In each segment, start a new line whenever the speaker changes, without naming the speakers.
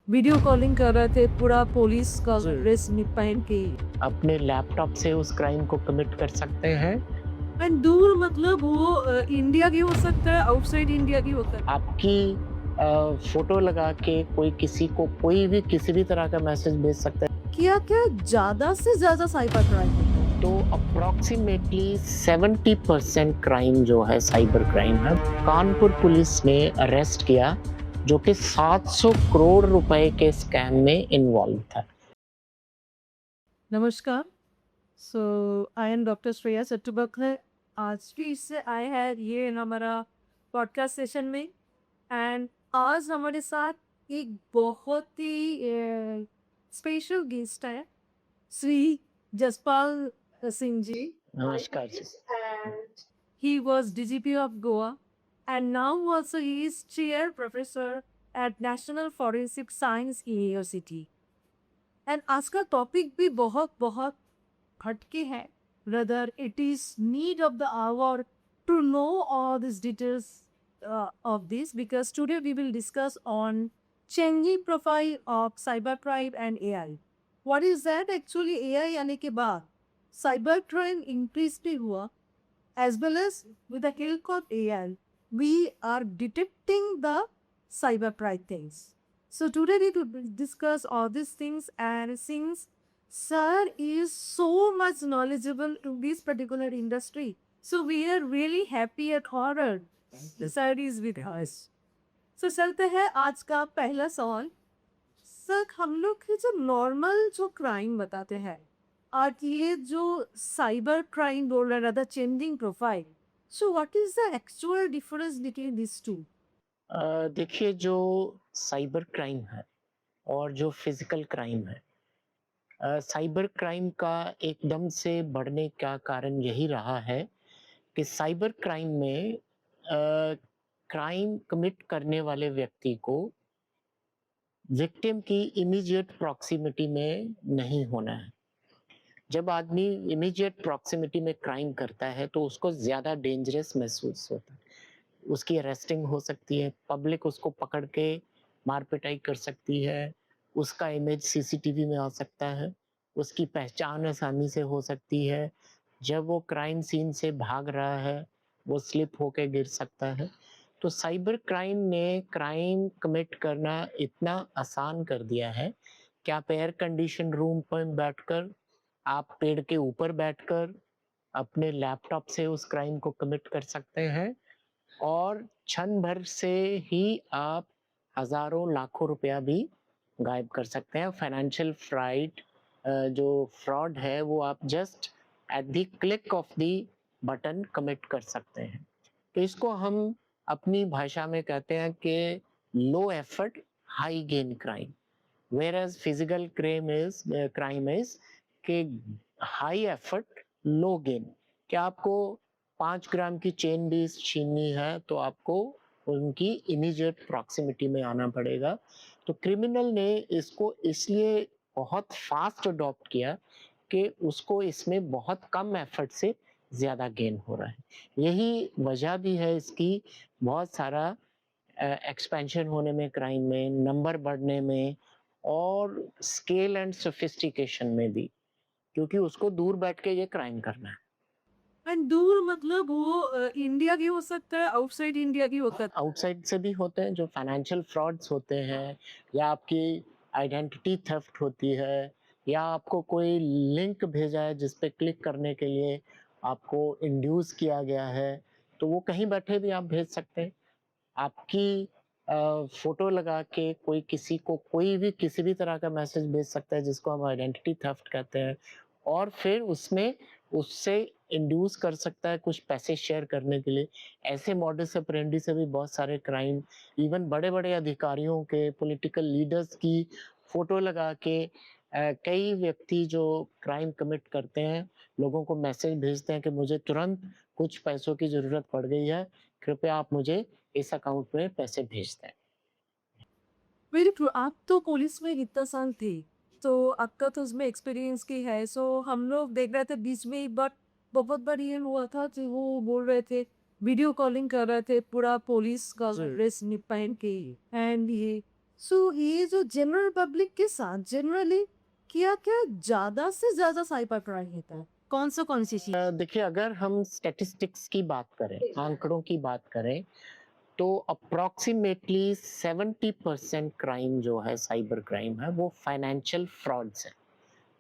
Video calling कर रहे थे पूरा पुलिस का ड्रेस पहन के।
अपने लैपटॉप से उस क्राइम को कमिट कर सकते हैं।
एंड दूर मतलब वो इंडिया की हो सकता है, आउटसाइड इंडिया की होता है।
आपकी फोटो लगा के कोई किसी को कोई भी किसी भी तरह का मैसेज भेज सकता है।
क्या क्या ज्यादा से ज्यादा साइबर क्राइम होता है?
तो अप्रोक्सीमेटली 70% क्राइम जो है साइबर क्राइम है। कानपुर पुलिस ने अरेस्ट किया जो कि 700 करोड़ रुपए के स्कैम में इन्वॉल्व था।
नमस्कार। So I am doctor Shreya Chattopadhyay. आज फिर से आए हैं ये हमारा पॉडकास्ट सेशन में। एंड आज हमारे साथ एक बहुत ही स्पेशल गेस्ट है, श्री जसपाल सिंह जी।
नमस्कार जी।
And he was DGP of Goa, and now also he is chair professor at National Forensic Science University. And आज का टॉपिक भी बहुत बहुत हटके है। Rather, it is need of the hour to know all these details of this, because today we will discuss on changing profile of cybercrime and AI. What is that actually? AI आने के बाद cybercrime increase भी हुआ, as well as with the help of AI, we are detecting the cybercrime things. So today we will discuss all these things, and since Sir is so much knowledgeable to this particular industry, so we are really happy and honored the Sir is with us. So चलते हैं आज का पहला सवाल। Sir, हम लोग के जो नॉर्मल जो क्राइम बताते हैं और ये जो साइबर क्राइम बोल रहा था, changing profile, so what is the actual difference between this two?
देखिए, जो साइबर क्राइम है और जो फिजिकल क्राइम है, साइबर क्राइम का एकदम से बढ़ने का कारण यही रहा है कि साइबर क्राइम में क्राइम कमिट करने वाले व्यक्ति को विक्टिम की इमीडिएट प्रॉक्सिमिटी में नहीं होना है। जब आदमी इमीडिएट प्रॉक्सिमिटी में क्राइम करता है तो उसको ज़्यादा डेंजरस महसूस होता है। उसकी अरेस्टिंग हो सकती है, पब्लिक उसको पकड़ के मार पिटाई कर सकती है, उसका इमेज सीसीटीवी में आ सकता है, उसकी पहचान आसानी से हो सकती है। जब वो क्राइम सीन से भाग रहा है, वो स्लिप होके गिर सकता है। तो साइबर क्राइम ने क्राइम कमिट करना इतना आसान कर दिया है कि आप एयर कंडीशन रूम पर बैठकर, आप पेड़ के ऊपर बैठकर अपने लैपटॉप से उस क्राइम को कमिट कर सकते हैं और क्षण भर से ही आप हज़ारों लाखों रुपया भी गायब कर सकते हैं। फाइनेंशियल जो फ्रॉड है वो आप just at the click of the button commit कर सकते हैं। तो इसको हम अपनी भाषा में कहते हैं कि low effort high gain crime, whereas physical crime is कि हाई एफर्ट लो गेन। कि आपको 5 ग्राम की चेन भी छीननी है तो आपको उनकी इमीडिएट प्रॉक्सिमिटी में आना पड़ेगा। तो क्रिमिनल ने इसको इसलिए बहुत फास्ट अडॉप्ट किया कि उसको इसमें बहुत कम एफर्ट से ज़्यादा गेन हो रहा है। यही वजह भी है इसकी बहुत सारा एक्सपेंशन होने में, क्राइम में, नंबर बढ़ने में और स्केल एंड सोफिस्टिकेशन में भी, क्योंकि उसको दूर बैठ के ये क्राइम करना है।
एंड दूर मतलब वो इंडिया की हो सकता है, आउटसाइड इंडिया की होता है।
आउटसाइड से भी होते हैं, जो फाइनेंशियल फ्रॉड्स होते हैं या आपकी आइडेंटिटी थेफ्ट होती है या आपको कोई लिंक भेजा है जिस पे क्लिक करने के लिए आपको इंड्यूस किया गया है, तो वो कहीं बैठे भी आप भेज सकते हैं। आपकी फोटो लगा के कोई किसी को कोई भी किसी भी तरह का मैसेज भेज सकता है जिसको हम आइडेंटिटी थेफ्ट कहते हैं और फिर उसमें उससे इंड्यूस कर सकता है कुछ पैसे शेयर करने के लिए। ऐसे मॉडस ऑपरेंडी से भी बहुत सारे क्राइम, इवन बड़े बड़े अधिकारियों के, पॉलिटिकल लीडर्स की फोटो लगा के कई व्यक्ति जो क्राइम कमिट करते हैं लोगों को मैसेज भेजते हैं कि मुझे तुरंत कुछ पैसों की जरूरत पड़ गई है, कृपया आप मुझे इस अकाउंट में पैसे भेज दें।
Very true. आप तो पुलिस में इतना साल थे, तो आपका तो उसमें एक्सपीरियंस की है। सो हम लोग देख रहे थे बीच में एक बार बहुत बार ये हुआ था कि वो बोल रहे थे, वीडियो कॉलिंग कर रहे थे पूरा पुलिस का ड्रेस पहन के। एंड ये सो ये जो जनरल पब्लिक के साथ जनरली क्या क्या ज्यादा से ज्यादा साइबर क्राइम होता है, कौन सी चीज?
देखिए, अगर हम स्टैटिस्टिक्स की बात करें, आंकड़ों की बात करें, तो अप्रॉक्सीमेटली 70% क्राइम जो है, साइबर क्राइम है, वो फाइनेंशियल फ्रॉड्स है,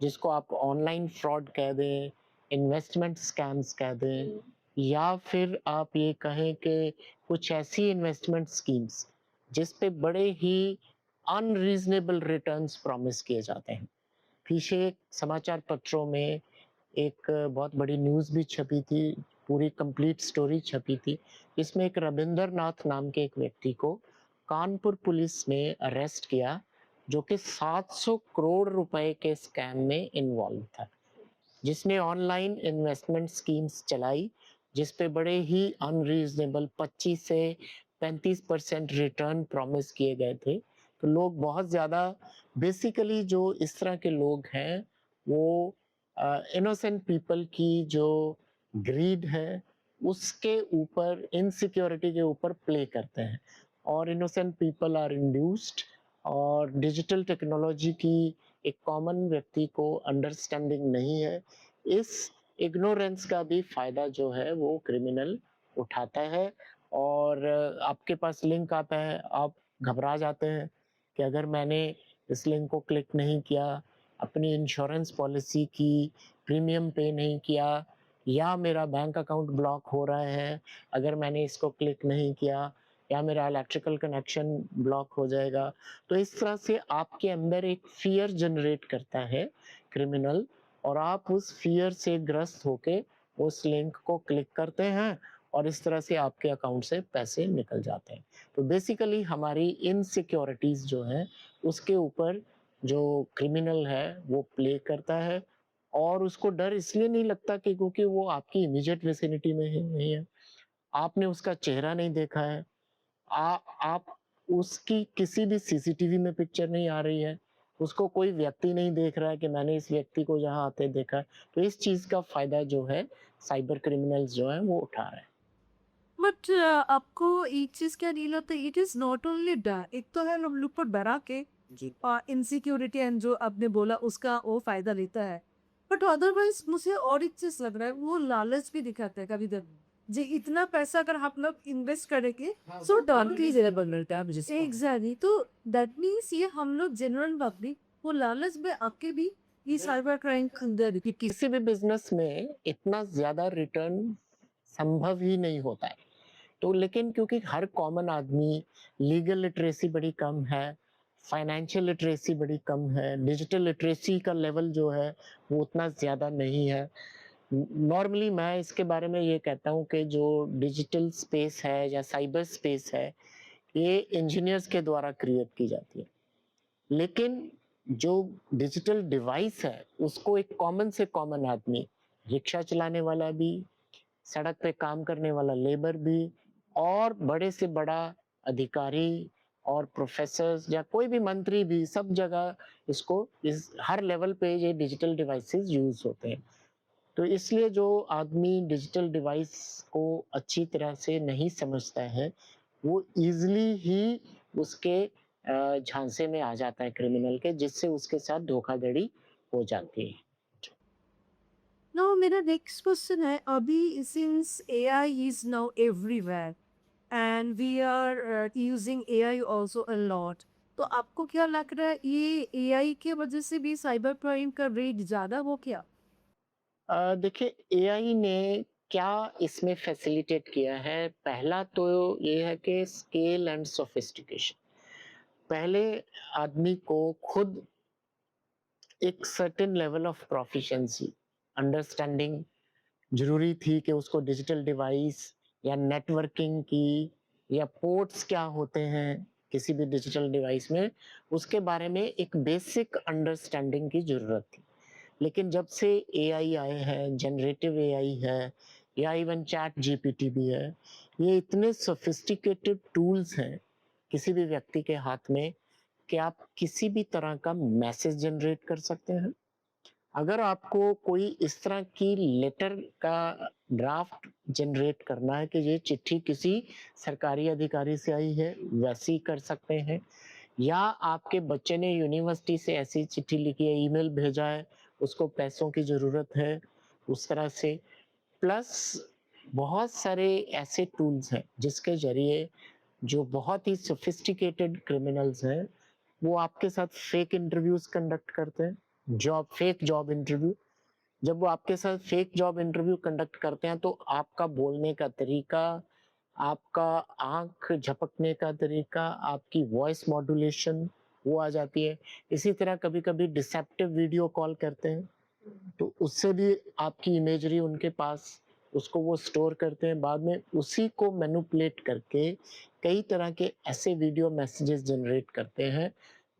जिसको आप ऑनलाइन फ्रॉड कह दें, इन्वेस्टमेंट स्कैम्स कह दें, या फिर आप ये कहें कि कुछ ऐसी इन्वेस्टमेंट स्कीम्स जिस पे बड़े ही अनरीजनेबल रिटर्न्स प्रॉमिस किए जाते हैं। पीछे समाचार पत्रों में एक बहुत बड़ी न्यूज़ भी छपी थी, पूरी कंप्लीट स्टोरी छपी थी। इसमें एक रविंदर नाथ नाम के एक व्यक्ति को कानपुर पुलिस ने अरेस्ट किया, जो कि 700 करोड़ रुपए के स्कैम में इन्वॉल्व था, जिसने ऑनलाइन इन्वेस्टमेंट स्कीम्स चलाई, जिस पे बड़े ही अनरीजनेबल 25 से 35% रिटर्न प्रॉमिस किए गए थे। तो लोग बहुत ज़्यादा, बेसिकली जो इस तरह के लोग हैं, वो इनोसेंट पीपल की जो ग्रीड है, उसके ऊपर, इनसिक्योरिटी के ऊपर प्ले करते हैं, और इनोसेंट पीपल आर इंड्यूस्ड, और डिजिटल टेक्नोलॉजी की एक कॉमन व्यक्ति को अंडरस्टैंडिंग नहीं है। इस इग्नोरेंस का भी फायदा जो है वो क्रिमिनल उठाता है, और आपके पास लिंक आता है, आप घबरा जाते हैं कि अगर मैंने इस लिंक को क्लिक नहीं किया, अपनी इंश्योरेंस पॉलिसी की प्रीमियम पे नहीं किया, या मेरा बैंक अकाउंट ब्लॉक हो रहा है अगर मैंने इसको क्लिक नहीं किया, या मेरा इलेक्ट्रिकल कनेक्शन ब्लॉक हो जाएगा। तो इस तरह से आपके अंदर एक फियर जनरेट करता है क्रिमिनल, और आप उस फियर से ग्रस्त होके उस लिंक को क्लिक करते हैं, और इस तरह से आपके अकाउंट से पैसे निकल जाते हैं। तो बेसिकली हमारी इनसिक्योरिटीज जो है, उसके ऊपर जो क्रिमिनल है वो प्ले करता है, और उसको डर इसलिए नहीं लगता कि क्योंकि वो आपकी इमीडिएट विसिनिटी में ही नहीं है, आपने उसका चेहरा नहीं देखा है, आ आप उसकी किसी भी सीसीटीवी में पिक्चर नहीं आ रही है, उसको कोई व्यक्ति नहीं देख रहा है कि मैंने इस व्यक्ति को यहाँ आते देखा है। तो इस चीज़ का फ़ायदा जो है, साइबर क्रिमिनल्स जो हैं वो उठा रहे हैं।
बट आपको एक चीज क्या नहीं लगता, इट इज नॉट ओनली डर, एक तो है हम लोग पर डरा के
जी।
इनसिक्योरिटी एंड जो आपने बोला उसका वो फायदा लेता है, बट अदरवाइज मुझे और एक चीज लग रहा है, वो लालच भी दिखाता है कभी कभी, जी इतना पैसा अगर आप लोग इन्वेस्ट करेंगे सो डन रीजनेबल मिलता है मुझे एग्जैक्टली, तो दैट मीन्स ये हम लोग जनरल पब्लिक वो लालच में आके भी ये साइबर क्राइम के अंदर कि
किसी भी बिज़नेस में इतना ज़्यादा रिटर्न संभव ही नहीं होता है। तो लेकिन क्योंकि हर कॉमन आदमी, लीगल लिटरेसी बड़ी कम है, फाइनेंशियल लिटरेसी बड़ी कम है, डिजिटल लिटरेसी का लेवल जो है वो उतना ज़्यादा नहीं है। नॉर्मली मैं इसके बारे में ये कहता हूँ कि जो डिजिटल स्पेस है या साइबर स्पेस है, ये इंजीनियर्स के द्वारा क्रिएट की जाती है। लेकिन जो डिजिटल डिवाइस है, उसको एक कॉमन से कॉमन आदमी, रिक्शा चलाने वाला भी, सड़क पे काम करने वाला लेबर भी, और बड़े से बड़ा अधिकारी और प्रोफेसर्स या कोई भी मंत्री भी, सब जगह इसको, इस हर लेवल पे ये डिजिटल डिवाइसेस यूज होते हैं। तो इसलिए जो आदमी डिजिटल डिवाइस को अच्छी तरह से नहीं समझता है, वो इजीली ही उसके झांसे में आ जाता है क्रिमिनल के, जिससे उसके साथ धोखाधड़ी हो जाती है।
नाउ मेरा नेक्स्ट क्वेश्चन है, अभी since AI is now everywhere and we are using AI also a lot, तो आपको क्या लग रहा है ये एआई की वजह से भी साइबर क्राइम का रेट ज्यादा हो क्या?
देखिए, एआई ने क्या इसमें फैसिलिटेट किया है, पहला तो ये है कि स्केल एंड सोफिस्टिकेशन। पहले आदमी को खुद एक certain level of proficiency, understanding ज़रूरी थी कि उसको डिजिटल डिवाइस या नेटवर्किंग की, या पोर्ट्स क्या होते हैं किसी भी डिजिटल डिवाइस में, उसके बारे में एक बेसिक अंडरस्टैंडिंग की ज़रूरत थी। लेकिन जब से एआई आए हैं, जनरेटिव एआई है, या इवन चैट जीपीटी भी है, ये इतने सोफिस्टिकेटेड टूल्स हैं किसी भी व्यक्ति के हाथ में, कि आप किसी भी तरह का मैसेज जनरेट कर सकते हैं। अगर आपको कोई इस तरह की लेटर का ड्राफ्ट जनरेट करना है कि ये चिट्ठी किसी सरकारी अधिकारी से आई है, वैसे ही कर सकते हैं। या आपके बच्चे ने यूनिवर्सिटी से ऐसी चिट्ठी लिखी है, ईमेल भेजा है, उसको पैसों की ज़रूरत है, उस तरह से। प्लस बहुत सारे ऐसे टूल्स हैं जिसके ज़रिए जो बहुत ही सोफिस्टिकेटेड क्रिमिनल्स हैं, वो आपके साथ फेक इंटरव्यूज़ कंडक्ट करते हैं, फेक जॉब इंटरव्यू। जब वो आपके साथ फेक जॉब इंटरव्यू कंडक्ट करते हैं तो आपका बोलने का तरीका, आपका आँख झपकने का तरीका, आपकी वॉइस मॉड्यूलेशन वो आ जाती है। इसी तरह कभी-कभी डिसेप्टिव वीडियो कॉल करते हैं, तो उससे भी आपकी इमेजरी उनके पास उसको वो स्टोर करते हैं। बाद में उसी को मैनिपुलेट करके कई तरह के ऐसे वीडियो मैसेजेस जनरेट करते हैं,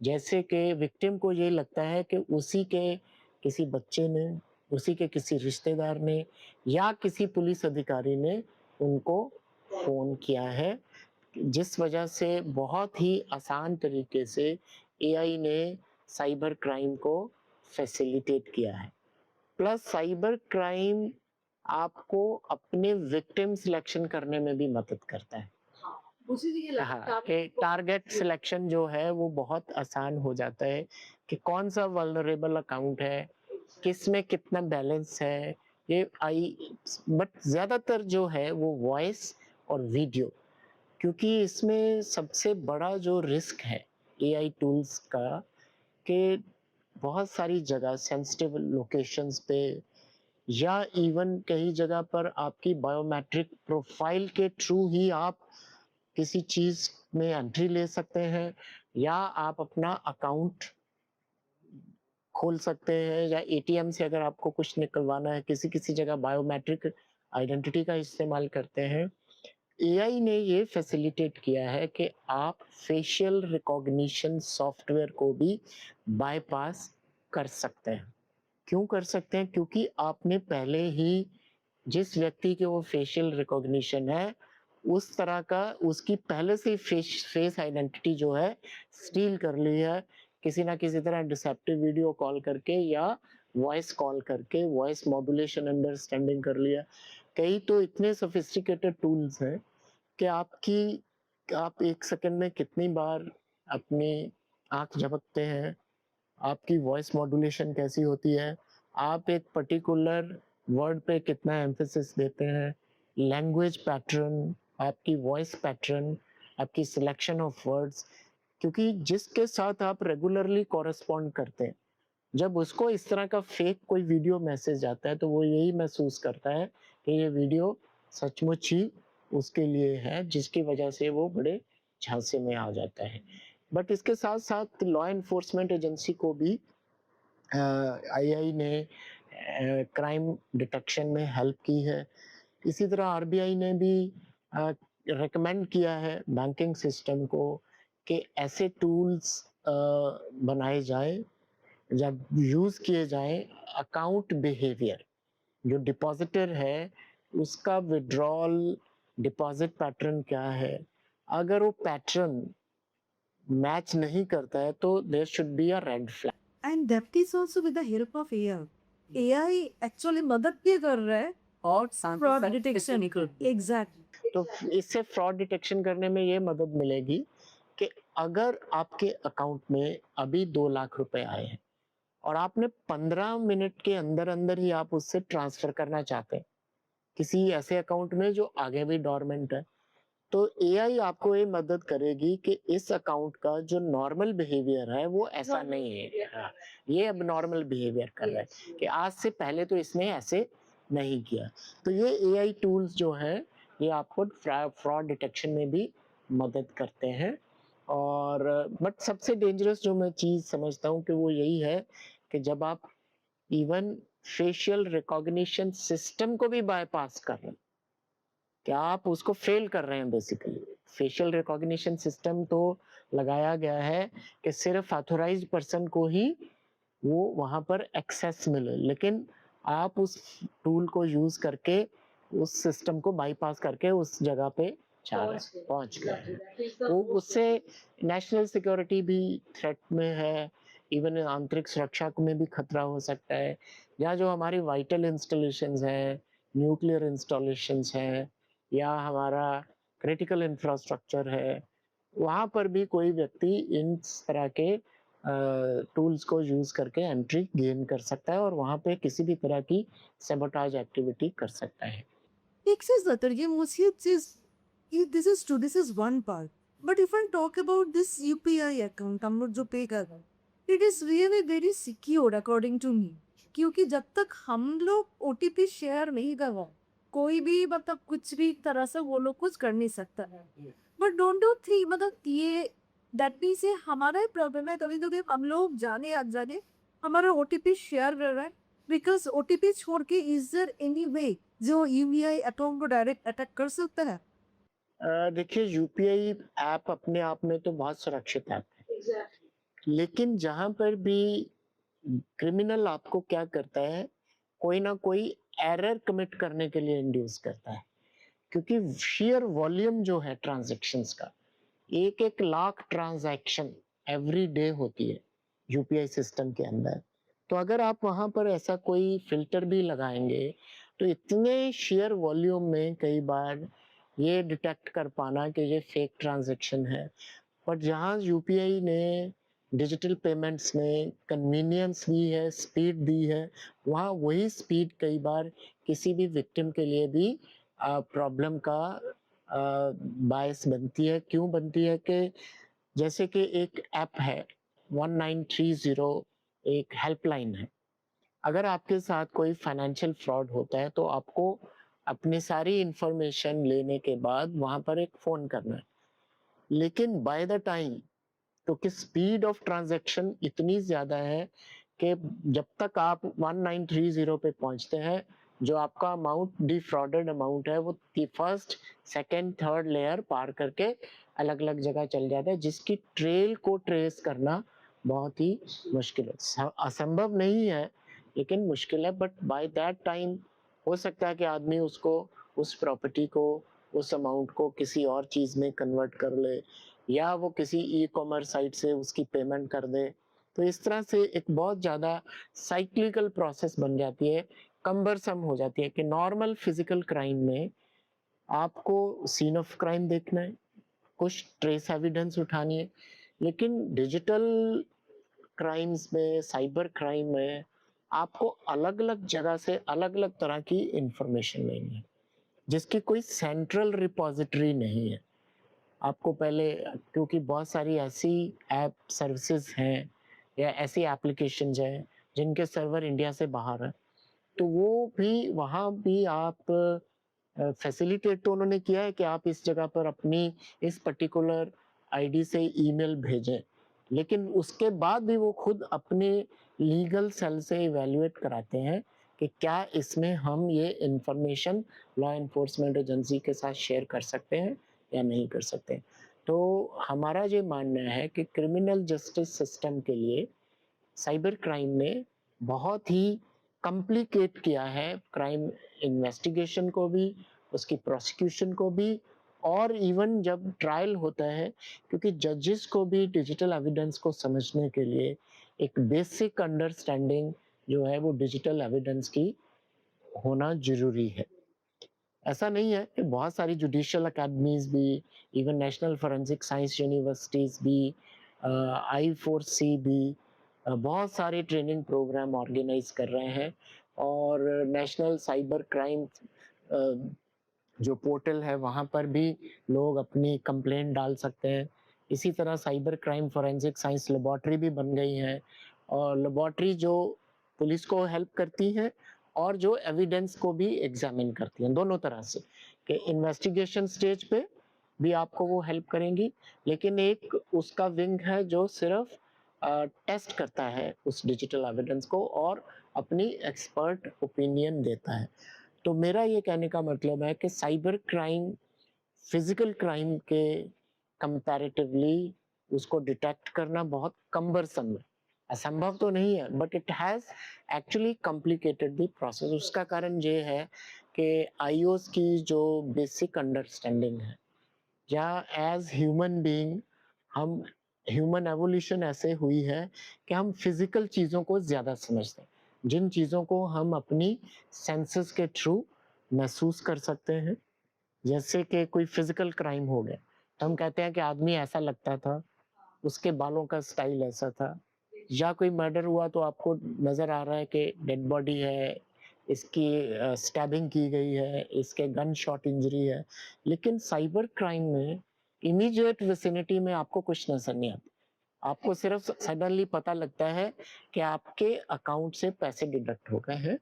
जैसे कि विक्टिम को ये लगता है कि उसी के किसी बच्चे ने, उसी के किसी रिश्तेदार ने या किसी पुलिस अधिकारी ने उनको फ़ोन किया है, जिस वजह से बहुत ही आसान तरीके से एआई ने साइबर क्राइम को फैसिलिटेट किया है। प्लस साइबर क्राइम आपको अपने विक्टिम सिलेक्शन करने में भी मदद करता है।
मुझे ये लगता
हाँ, कि टारगेट सिलेक्शन जो है वो बहुत आसान हो जाता है कि कौन सा वल्नरेबल अकाउंट है, किस में कितना बैलेंस है, ये आई बट ज़्यादातर जो है वो वॉइस और वीडियो, क्योंकि इसमें सबसे बड़ा जो रिस्क है एआई टूल्स का कि बहुत सारी जगह सेंसिटिव लोकेशंस पे या इवन कई जगह पर आपकी बायोमेट्रिक प्रोफाइल के थ्रू ही आप किसी चीज में एंट्री ले सकते हैं या आप अपना अकाउंट खोल सकते हैं या एटीएम से अगर आपको कुछ निकलवाना है, किसी किसी जगह बायोमेट्रिक आइडेंटिटी का इस्तेमाल करते हैं। एआई ने ये फैसिलिटेट किया है कि आप फेशियल रिकॉग्निशन सॉफ्टवेयर को भी बाईपास कर सकते हैं। क्यों कर सकते हैं? क्योंकि आपने पहले ही जिस व्यक्ति के वो फेशियल रिकॉग्निशन है, उस तरह का उसकी पहले से ही फेस आइडेंटिटी जो है स्टील कर ली है, किसी ना किसी तरह डिसेप्टिव वीडियो कॉल करके या वॉइस कॉल करके, वॉइस मॉड्यूलेशन अंडरस्टैंडिंग कर लिया। कई तो इतने सोफिस्टिकेटेड टूल्स हैं कि आप 1 सेकंड में कितनी बार अपनी आँख झपकते हैं, आपकी वॉइस मॉड्यूलेशन कैसी होती है, आप एक पर्टिकुलर वर्ड पे कितना एम्फेसिस देते हैं, लैंग्वेज पैटर्न, आपकी वॉइस पैटर्न, आपकी सिलेक्शन ऑफ वर्ड्स, क्योंकि जिसके साथ आप रेगुलरली कॉरेस्पॉन्ड करते हैं, जब उसको इस तरह का फेक कोई वीडियो मैसेज आता है तो वो यही महसूस करता है कि ये वीडियो सचमुच ही उसके लिए है, जिसकी वजह से वो बड़े झांसे में आ जाता है। बट इसके साथ साथ लॉ एनफोर्समेंट एजेंसी को भी आईआई ने क्राइम डिटेक्शन में हेल्प की है। इसी तरह आरबीआई ने भी रिकमेंड किया है बैंकिंग सिस्टम को कि ऐसे टूल्स बनाए जाएं, जब यूज किए जाएं, अकाउंट बिहेवियर जो डिपॉजिटर है उसका विड्रॉल डिपॉजिट पैटर्न क्या है, अगर वो पैटर्न मैच नहीं करता है तो there should be a red flag.
and that is also with the help of AI. AI actually मदद भी कर रहा है
और
fraud detection. Exactly.
तो इससे फ्रॉड डिटेक्शन करने में ये मदद मिलेगी कि अगर आपके अकाउंट में अभी 2 लाख रुपए आए हैं और आपने 15 मिनट के अंदर अंदर ही आप उससे ट्रांसफर करना चाहते हैं किसी ऐसे अकाउंट में जो आगे भी डोरमेंट है, तो एआई आपको ये मदद करेगी कि इस अकाउंट का जो नॉर्मल बिहेवियर है वो ऐसा नहीं है। हाँ, ये अब नॉर्मल बिहेवियर कर रहा है कि आज से पहले तो इसने ऐसे नहीं किया। तो ये एआई टूल्स जो है ये आपको फ्रॉड डिटेक्शन में भी मदद करते हैं। और बट सबसे डेंजरस जो मैं चीज समझता हूँ कि वो यही है कि जब आप इवन फेशियल रिकॉग्निशन सिस्टम को भी बाईपास कर रहे हैं, कि आप उसको फेल कर रहे हैं बेसिकली। फेशियल रिकॉग्निशन सिस्टम तो लगाया गया है कि सिर्फ ऑथोराइज्ड पर्सन को ही वो वहां पर एक्सेस मिले, लेकिन आप उस टूल को यूज करके उस सिस्टम को बाईपास करके उस जगह पे पहुंच गए हैं। तो उससे नेशनल सिक्योरिटी भी थ्रेट में है, इवन आंतरिक सुरक्षा में भी खतरा हो सकता है। या जो हमारी वाइटल इंस्टॉलेशंस हैं, न्यूक्लियर इंस्टॉलेशंस हैं या हमारा क्रिटिकल इंफ्रास्ट्रक्चर है, वहाँ पर भी कोई व्यक्ति इन तरह के टूल्स को यूज़ करके एंट्री गेन कर सकता है और वहाँ पे किसी भी तरह की सैबोटाज एक्टिविटी कर सकता है।
एक चीज बताइए मुझे चीज ये this is true this is one part but if I talk about this UPI account हम लोग जो पे कर रहे हैं it is really very secure according to me क्योंकि जब तक हम लोग ओटीपी शेयर नहीं करवा कोई भी मतलब कुछ भी तरह से वो लोग कुछ कर नहीं सकता है बट डोंट डू थिंक मतलब ये दैट मीन्स ये हमारा ही प्रॉब्लम है कभी कभी हम लोग जाने अनजाने हमारा ओटीपी शेयर कर रहा है बिकॉज ओटीपी छोड़ के इज देयर एनी वे जो यूपीआई अकाउंट को डायरेक्ट अटैक कर सकता है।
देखिए यूपीआई ऐप अपने आप में तो बहुत सुरक्षित ऐप है, लेकिन जहाँ पर भी क्रिमिनल आपको क्या करता है, कोई ना कोई एरर कमिट करने के लिए इंड्यूस करता है, क्योंकि शेयर वॉल्यूम जो है ट्रांजैक्शंस का, एक एक लाख ट्रांजैक्शन एवरी डे होती है यूपीआई सिस्टम के अंदर। तो अगर आप वहां पर ऐसा कोई फिल्टर भी लगाएंगे तो इतने शेयर वॉल्यूम में कई बार ये डिटेक्ट कर पाना कि ये फेक ट्रांजैक्शन है। बट जहाँ यूपीआई ने डिजिटल पेमेंट्स में कन्वीनियंस दी है, स्पीड दी है, वहाँ वही स्पीड कई बार किसी भी विक्टिम के लिए भी प्रॉब्लम का बायस बनती है। क्यों बनती है कि जैसे कि एक ऐप है 1930, एक हेल्पलाइन है। अगर आपके साथ कोई फाइनेंशियल फ्रॉड होता है तो आपको अपनी सारी इंफॉर्मेशन लेने के बाद वहां पर एक फोन करना है, लेकिन बाय द टाइम तो कि स्पीड ऑफ ट्रांजैक्शन इतनी ज्यादा है कि जब तक आप 1930 पे पहुंचते हैं, जो आपका अमाउंट डिफ्रॉडेड अमाउंट है वो फर्स्ट सेकंड थर्ड लेयर पार करके अलग अलग जगह चल जाता है, जिसकी ट्रेल को ट्रेस करना बहुत ही मुश्किल है। असंभव नहीं है लेकिन मुश्किल है। बट बाय दैट टाइम हो सकता है कि आदमी उसको, उस प्रॉपर्टी को, उस अमाउंट को किसी और चीज में कन्वर्ट कर ले, या वो किसी ई कॉमर्स साइट से उसकी पेमेंट कर दे। तो इस तरह से एक बहुत ज़्यादा साइक्लिकल प्रोसेस बन जाती है, कम्बरसम हो जाती है कि नॉर्मल फिजिकल क्राइम में आपको सीन ऑफ क्राइम देखना है, कुछ ट्रेस एविडेंस उठानी है, लेकिन डिजिटल क्राइम्स में, साइबर क्राइम में आपको अलग अलग जगह से अलग अलग तरह की इंफॉर्मेशन लेनी है, जिसकी कोई सेंट्रल रिपोजिटरी नहीं है। आपको पहले, क्योंकि बहुत सारी ऐसी ऐप सर्विसेज हैं या ऐसी एप्लीकेशंस हैं जिनके सर्वर इंडिया से बाहर है, तो वो भी वहाँ भी आप फैसिलिटेट तो उन्होंने किया है कि आप इस जगह पर अपनी इस पर्टिकुलर आईडी से ईमेल भेजें, लेकिन उसके बाद भी वो खुद अपने लीगल सेल से इवैल्यूएट कराते हैं कि क्या इसमें हम ये इंफॉर्मेशन लॉ एनफोर्समेंट एजेंसी के साथ शेयर कर सकते हैं या नहीं कर सकते। तो हमारा ये मानना है कि क्रिमिनल जस्टिस सिस्टम के लिए साइबर क्राइम ने बहुत ही कॉम्प्लिकेट किया है क्राइम इन्वेस्टिगेशन को भी, उसकी प्रोसिक्यूशन को भी, और इवन जब ट्रायल होता है, क्योंकि जजेस को भी डिजिटल एविडेंस को समझने के लिए एक बेसिक अंडरस्टैंडिंग जो है वो डिजिटल एविडेंस की होना जरूरी है। ऐसा नहीं है कि बहुत सारी जुडिशियल अकेडमीज भी, even national forensic science universities भी, I4C भी बहुत सारे ट्रेनिंग प्रोग्राम ऑर्गेनाइज कर रहे हैं, और नेशनल साइबर क्राइम जो पोर्टल है वहाँ पर भी लोग अपनी कंप्लेंट डाल सकते हैं। इसी तरह cyber crime forensic science laboratory भी बन गई है, और लेबोरेटरी जो पुलिस को हेल्प करती है और जो एविडेंस को भी एग्जामिन करती हैं, दोनों तरह से, कि इन्वेस्टिगेशन स्टेज पे भी आपको वो हेल्प करेंगी, लेकिन एक उसका विंग है जो सिर्फ टेस्ट करता है उस डिजिटल एविडेंस को और अपनी एक्सपर्ट ओपिनियन देता है। तो मेरा ये कहने का मतलब है कि साइबर क्राइम फिजिकल क्राइम के कंपैरेटिवली उसको डिटेक्ट करना बहुत कम्बरसम है। असंभव तो नहीं है, but it has actually complicated the process. उसका कारण ये है कि आईओस की जो बेसिक अंडरस्टैंडिंग है, या एज ह्यूमन बीइंग, हम ह्यूमन एवोल्यूशन ऐसे हुई है कि हम फिजिकल चीज़ों को ज़्यादा समझते हैं, जिन चीज़ों को हम अपनी सेंसेस के थ्रू महसूस कर सकते हैं, जैसे कि कोई फिजिकल क्राइम हो गया तो हम कहते हैं कि आदमी ऐसा लगता था, उसके बालों का स्टाइल ऐसा था, या कोई मर्डर हुआ तो आपको नज़र आ रहा है कि डेड बॉडी है, इसकी स्टैबिंग की गई है, इसके गन शॉट इंजरी है। लेकिन साइबर क्राइम में इमीडिएट विसिनिटी में आपको कुछ नज़र नहीं आता। आपको सिर्फ सडनली पता लगता है कि आपके अकाउंट से पैसे डिडक्ट हो गए हैं,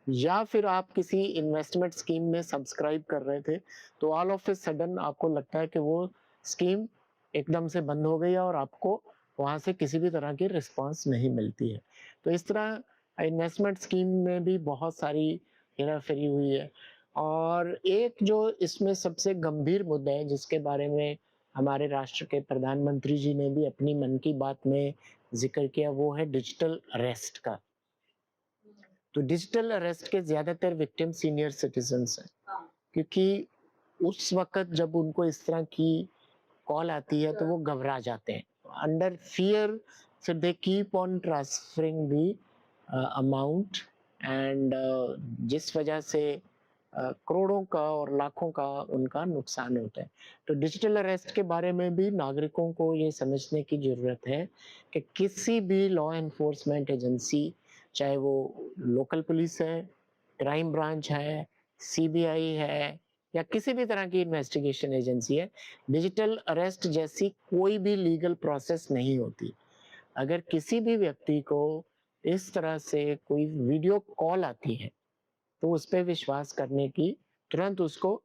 या फिर आप किसी इन्वेस्टमेंट स्कीम में सब्सक्राइब कर रहे थे, तो ऑल ऑफ ए सडन आपको लगता है कि वो स्कीम एकदम से बंद हो गई है और आपको वहाँ से किसी भी तरह की रिस्पॉन्स नहीं मिलती है। तो इस तरह इन्वेस्टमेंट स्कीम में भी बहुत सारी हेरा-फेरी हुई है। और एक जो इसमें सबसे गंभीर मुद्दा है जिसके बारे में हमारे राष्ट्र के प्रधानमंत्री जी ने भी अपनी मन की बात में ज़िक्र किया, वो है डिजिटल अरेस्ट का। तो डिजिटल अरेस्ट के ज़्यादातर विक्टिम सीनियर सिटीज़न्स हैं, क्योंकि उस वक़्त जब उनको इस तरह की कॉल आती है तो वो घबरा जाते हैं। Under fear so they keep on transferring the amount and जिस वजह से करोड़ों का और लाखों का उनका नुकसान होता है। तो डिजिटल अरेस्ट के बारे में भी नागरिकों को ये समझने की ज़रूरत है कि किसी भी लॉ एनफोर्समेंट एजेंसी, चाहे वो लोकल पुलिस है, क्राइम ब्रांच है, सीबीआई है, या किसी भी तरह की इन्वेस्टिगेशन एजेंसी है, डिजिटल अरेस्ट जैसी कोई भी लीगल प्रोसेस नहीं होती। अगर किसी भी व्यक्ति को इस तरह से कोई वीडियो कॉल आती है, तो उस पे विश्वास करने की, तुरंत उसको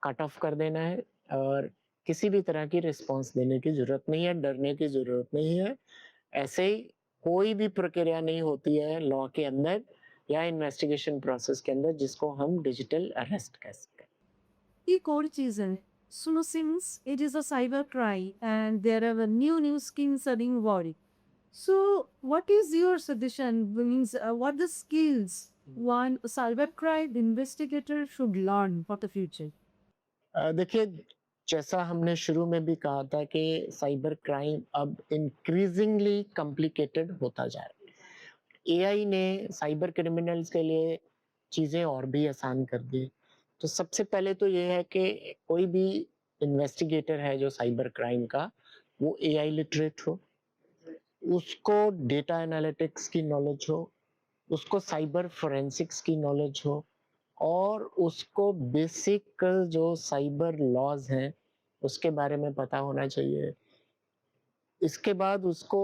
कट ऑफ कर देना है और किसी भी तरह की रिस्पॉन्स देने की ज़रूरत नहीं है, डरने की ज़रूरत नहीं है। ऐसे ही कोई भी प्रक्रिया नहीं होती है लॉ के अंदर या इन्वेस्टिगेशन प्रोसेस के अंदर जिसको हम डिजिटल अरेस्ट कह सकते हैं।
एक और चीज़ है, so since it is a cyber crime and there are new schemes are involved, so what is your suggestion, means what the skills one cyber crime investigator should learn for the future?
देखिए, जैसा हमने शुरू में भी कहा था कि cyber crime अब इंक्रीजिंगली कॉम्प्लिकेटेड होता जा रहा है। एआई ने साइबर क्रिमिनल्स के लिए चीज़ें और भी आसान कर दी। तो सबसे पहले तो ये है कि कोई भी इन्वेस्टिगेटर है जो साइबर क्राइम का, वो एआई लिटरेट हो, उसको डेटा एनालिटिक्स की नॉलेज हो, उसको साइबर फोरेंसिक्स की नॉलेज हो, और उसको बेसिक जो साइबर लॉज़ हैं, उसके बारे में पता होना चाहिए। इसके बाद उसको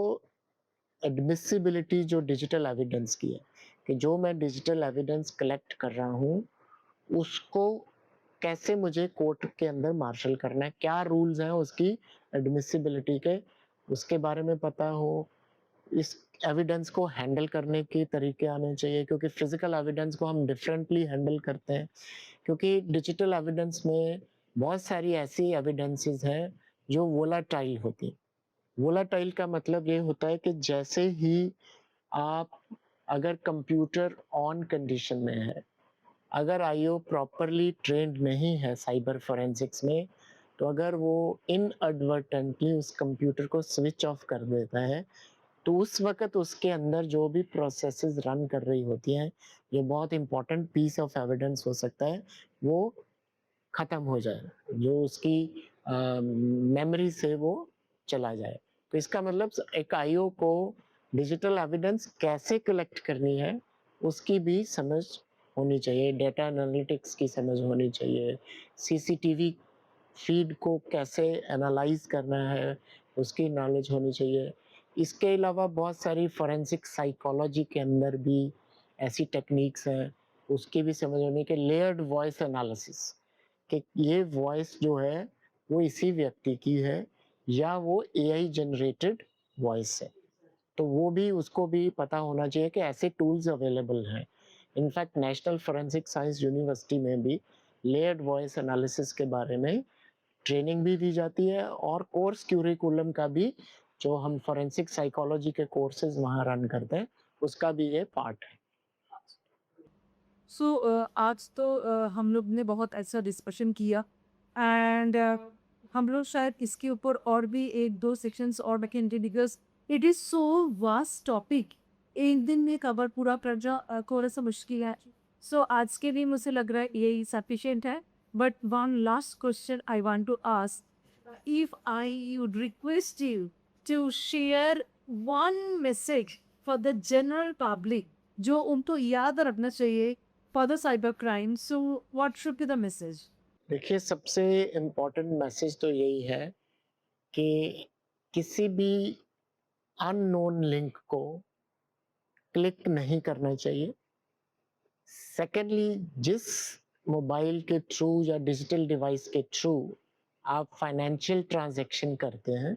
एडमिसिबिलिटी जो डिजिटल एविडेंस की है, कि जो मैं डिजिटल एविडेंस कलेक्ट कर रहा हूँ, उसको कैसे मुझे कोर्ट के अंदर मार्शल करना है, क्या रूल्स हैं उसकी एडमिसिबिलिटी के, उसके बारे में पता हो। इस एविडेंस को हैंडल करने के तरीके आने चाहिए, क्योंकि फिजिकल एविडेंस को हम डिफरेंटली हैंडल करते हैं, क्योंकि डिजिटल एविडेंस में बहुत सारी ऐसी एविडेंसेस हैं जो वोलाटाइल होती हैं। वोलाटाइल का मतलब ये होता है कि जैसे ही आप, अगर कंप्यूटर ऑन कंडीशन में है, अगर आईओ प्रॉपरली ट्रेंड नहीं है साइबर फोरेंसिक्स में, तो अगर वो इनएडवर्टेंटली उस कंप्यूटर को स्विच ऑफ कर देता है, तो उस वक़्त उसके अंदर जो भी प्रोसेसेस रन कर रही होती हैं, ये बहुत इम्पोर्टेंट पीस ऑफ एविडेंस हो सकता है, वो ख़त्म हो जाए, जो उसकी मेमोरी से वो चला जाए। तो इसका मतलब एक आईओ को डिजिटल एविडेंस कैसे कलेक्ट करनी है, उसकी भी समझ होनी चाहिए, डेटा एनालिटिक्स की समझ होनी चाहिए, सीसीटीवी फीड को कैसे एनालाइज़ करना है, उसकी नॉलेज होनी चाहिए। इसके अलावा बहुत सारी फोरेंसिक साइकोलॉजी के अंदर भी ऐसी टेक्निक्स हैं, उसकी भी समझ होनी कि लेयर्ड वॉइस एनालिसिस, कि ये वॉइस जो है वो इसी व्यक्ति की है या वो एआई जनरेटेड वॉइस है। तो वो भी, उसको भी पता होना चाहिए कि ऐसे टूल्स अवेलेबल हैं। In fact national forensic science university में भी लेयर्ड वॉइस एनालिसिस के बारे में ट्रेनिंग भी दी जाती है, और कोर्स क्यूरिकुलम का भी, जो हम फोरेंसिक साइकोलॉजी के कोर्सेज वहाँ रन करते हैं, उसका भी ये पार्ट है।
सो आज तो हम लोग ने बहुत ऐसा डिस्कशन किया एंड हम लोग शायद इसके ऊपर और भी एक दो सेक्शंस और रखेंगे, because it is so vast topic, एक दिन में कवर पूरा करना थोड़ा सा मुश्किल है। सो आज के लिए मुझे लग रहा है यही सफिशिएंट है, but one last question I want to ask, if I would request you to share one message for the general public, जो उनको याद रखना चाहिए for the cyber crime, so what should be the message?
देखिए, सबसे important message तो यही है कि किसी भी अननोन लिंक को क्लिक नहीं करना चाहिए। सेकेंडली, जिस मोबाइल के थ्रू या डिजिटल डिवाइस के थ्रू आप फाइनेंशियल ट्रांजैक्शन करते हैं,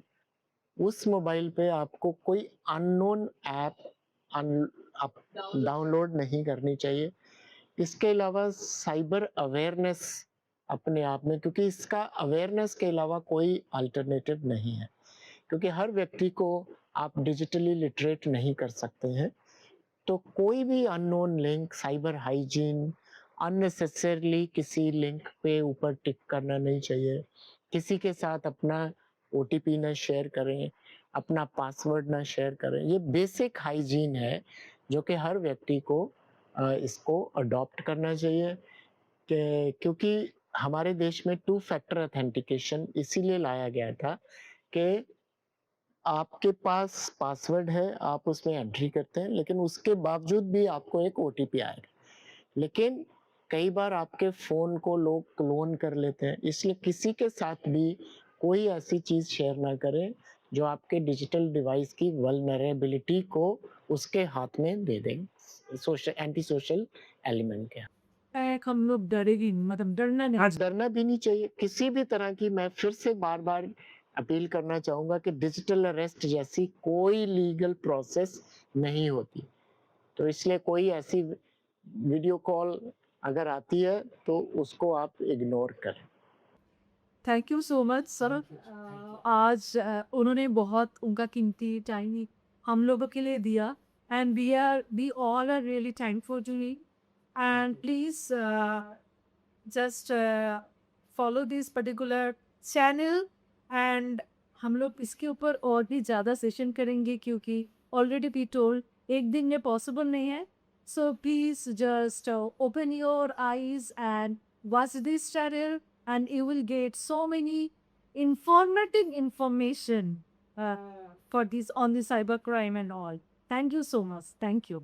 उस मोबाइल पे आपको कोई अननोन ऐप डाउनलोड नहीं करनी चाहिए। इसके अलावा साइबर अवेयरनेस अपने आप में, क्योंकि इसका अवेयरनेस के अलावा कोई अल्टरनेटिव नहीं है, क्योंकि हर व्यक्ति को आप डिजिटली लिटरेट नहीं कर सकते हैं। तो कोई भी unknown link, cyber hygiene, unnecessarily किसी लिंक पे ऊपर टिक करना नहीं चाहिए। किसी के साथ अपना ओटीपी ना शेयर करें, अपना पासवर्ड ना शेयर करें। ये बेसिक हाइजीन है जो कि हर व्यक्ति को इसको अडॉप्ट करना चाहिए, क्योंकि हमारे देश में टू फैक्टर ऑथेंटिकेशन इसीलिए लाया गया था कि आपके पास पासवर्ड है, आप उसमें एंट्री करते हैं, लेकिन उसके बावजूद भी आपको एक ओटीपी आएगा। लेकिन कई बार आपके फ़ोन को लोग क्लोन कर लेते हैं, इसलिए किसी के साथ भी कोई ऐसी चीज़ शेयर ना करें जो आपके डिजिटल डिवाइस की वल्नरेबिलिटी को उसके हाथ में दे दें, एंटी सोशल एलिमेंट के।
हम लोग डरेगी, मतलब डरना नहीं।
आज डरना भी नहीं चाहिए किसी भी तरह की। मैं फिर से बार-बार अपील करना चाहूँगा कि डिजिटल अरेस्ट जैसी कोई लीगल प्रोसेस नहीं होती। तो इसलिए कोई ऐसी वीडियो कॉल अगर आती है तो उसको आप इग्नोर करें।
Thank you so much sir. आज उन्होंने बहुत उनका कीमती टाइम हम लोगों के लिए दिया, and we all are really thankful to he. And please just follow this particular channel, and हम लोग इसके ऊपर और भी ज़्यादा सेशन करेंगे, क्योंकि ऑलरेडी वी टोल्ड एक दिन में पॉसिबल नहीं है। So please just open your eyes and watch this channel, and you will get so many informative information for this on the cybercrime and all. Thank you so much. Thank you.